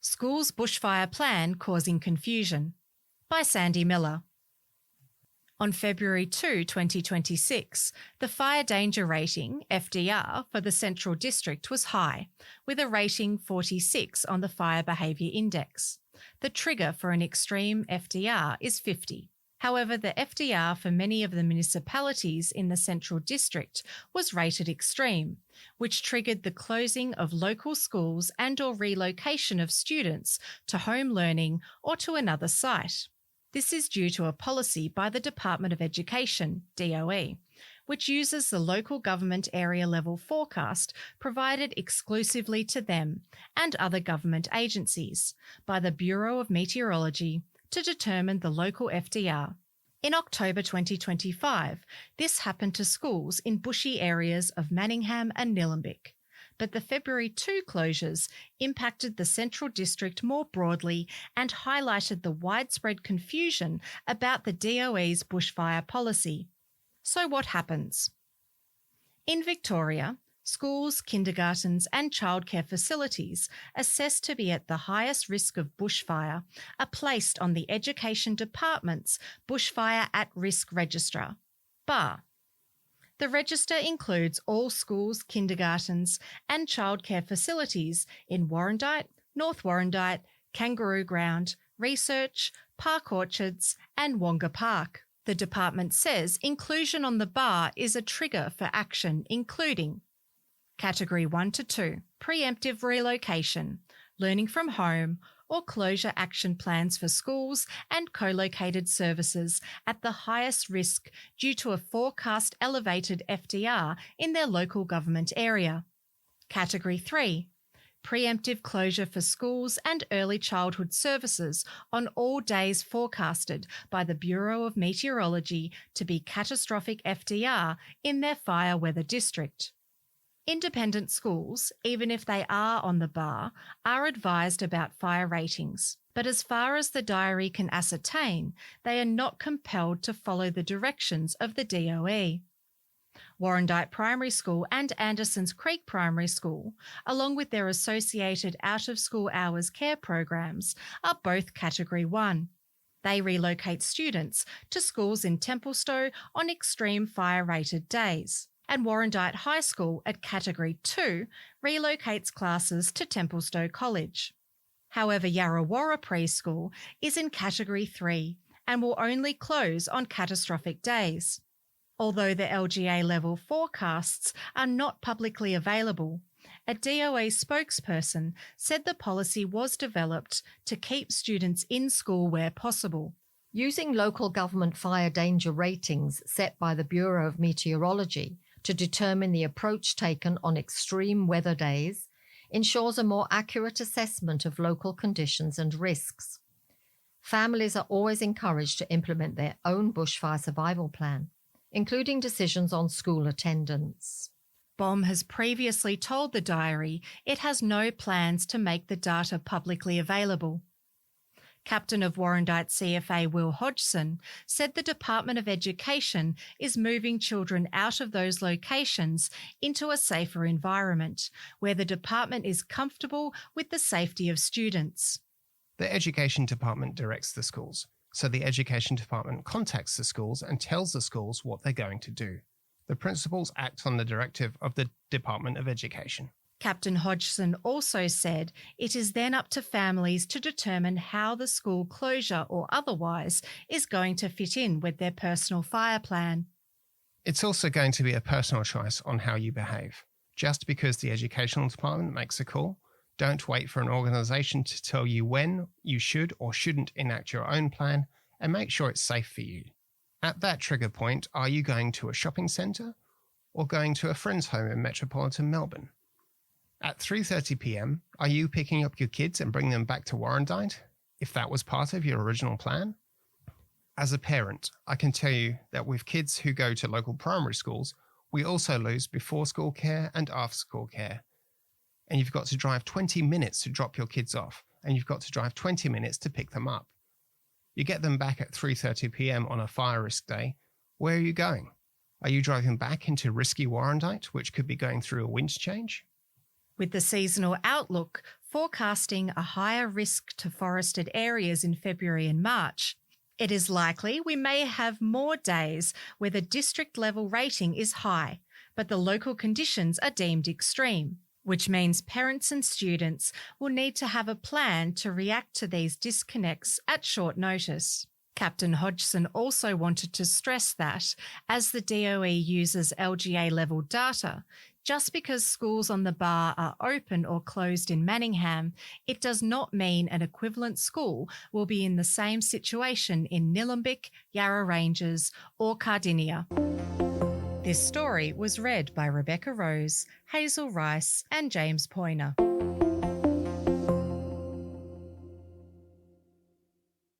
School's Bushfire Plan Causing Confusion by Sandy Miller. On February 2, 2026, the fire danger rating, FDR, for the Central District was high, with a rating 46 on the Fire Behaviour Index. The trigger for an extreme FDR is 50. However, the FDR for many of the municipalities in the Central District was rated extreme, which triggered the closing of local schools and/or relocation of students to home learning or to another site. This is due to a policy by the Department of Education, DOE, which uses the local government area level forecast provided exclusively to them and other government agencies by the Bureau of Meteorology to determine the local FDR. In October 2025, this happened to schools in bushy areas of Manningham and Nillumbik, but the February 2 closures impacted the Central District more broadly and highlighted the widespread confusion about the DOE's bushfire policy. So what happens? In Victoria, schools, kindergartens and childcare facilities assessed to be at the highest risk of bushfire are placed on the Education Department's Bushfire at Risk Register, BAR. The register includes all schools, kindergartens and childcare facilities in Warrandyte, North Warrandyte, Kangaroo Ground, Research, Park Orchards and Wonga Park. The department says inclusion on the BAR is a trigger for action including Category 1 to 2, preemptive relocation, learning from home or closure action plans for schools and co-located services at the highest risk due to a forecast elevated FDR in their local government area. Category 3, preemptive closure for schools and early childhood services on all days forecasted by the Bureau of Meteorology to be catastrophic FDR in their fire weather district. Independent schools, even if they are on the BAR, are advised about fire ratings, but as far as the diary can ascertain, they are not compelled to follow the directions of the DOE. Warrandyte Primary School and Andersons Creek Primary School, along with their associated out-of-school hours care programs, are both Category 1. They relocate students to schools in Templestowe on extreme fire-rated days. And Warrandyte High School at Category 2 relocates classes to Templestowe College. However, Yarrawarra Preschool is in Category 3 and will only close on catastrophic days. Although the LGA level forecasts are not publicly available, a DOE spokesperson said the policy was developed to keep students in school where possible. Using local government fire danger ratings set by the Bureau of Meteorology to determine the approach taken on extreme weather days ensures a more accurate assessment of local conditions and risks. Families are always encouraged to implement their own bushfire survival plan, including decisions on school attendance. BOM has previously told the diary it has no plans to make the data publicly available. Captain of Warrandyte CFA Will Hodgson said the Department of Education is moving children out of those locations into a safer environment where the department is comfortable with the safety of students. The Education Department directs the schools, so the Education Department contacts the schools and tells the schools what they're going to do. The principals act on the directive of the Department of Education. Captain Hodgson also said it is then up to families to determine how the school closure or otherwise is going to fit in with their personal fire plan. It's also going to be a personal choice on how you behave. Just because the Educational Department makes a call, don't wait for an organisation to tell you when you should or shouldn't enact your own plan and make sure it's safe for you. At that trigger point, are you going to a shopping centre or going to a friend's home in metropolitan Melbourne? At 3:30 p.m, are you picking up your kids and bringing them back to Warrandyte, if that was part of your original plan? As a parent, I can tell you that with kids who go to local primary schools, we also lose before school care and after school care. And you've got to drive 20 minutes to drop your kids off, and you've got to drive 20 minutes to pick them up. You get them back at 3:30 p.m. on a fire risk day. Where are you going? Are you driving back into risky Warrandyte, which could be going through a wind change? With the seasonal outlook forecasting a higher risk to forested areas in February and March, it is likely we may have more days where the district level rating is high, but the local conditions are deemed extreme, which means parents and students will need to have a plan to react to these disconnects at short notice. Captain Hodgson also wanted to stress that, as the DOE uses LGA level data, just because schools on the bar are open or closed in Manningham, it does not mean an equivalent school will be in the same situation in Nillumbik, Yarra Ranges or Cardinia. This story was read by Rebecca Rose, Hazel Rice and James Poyner.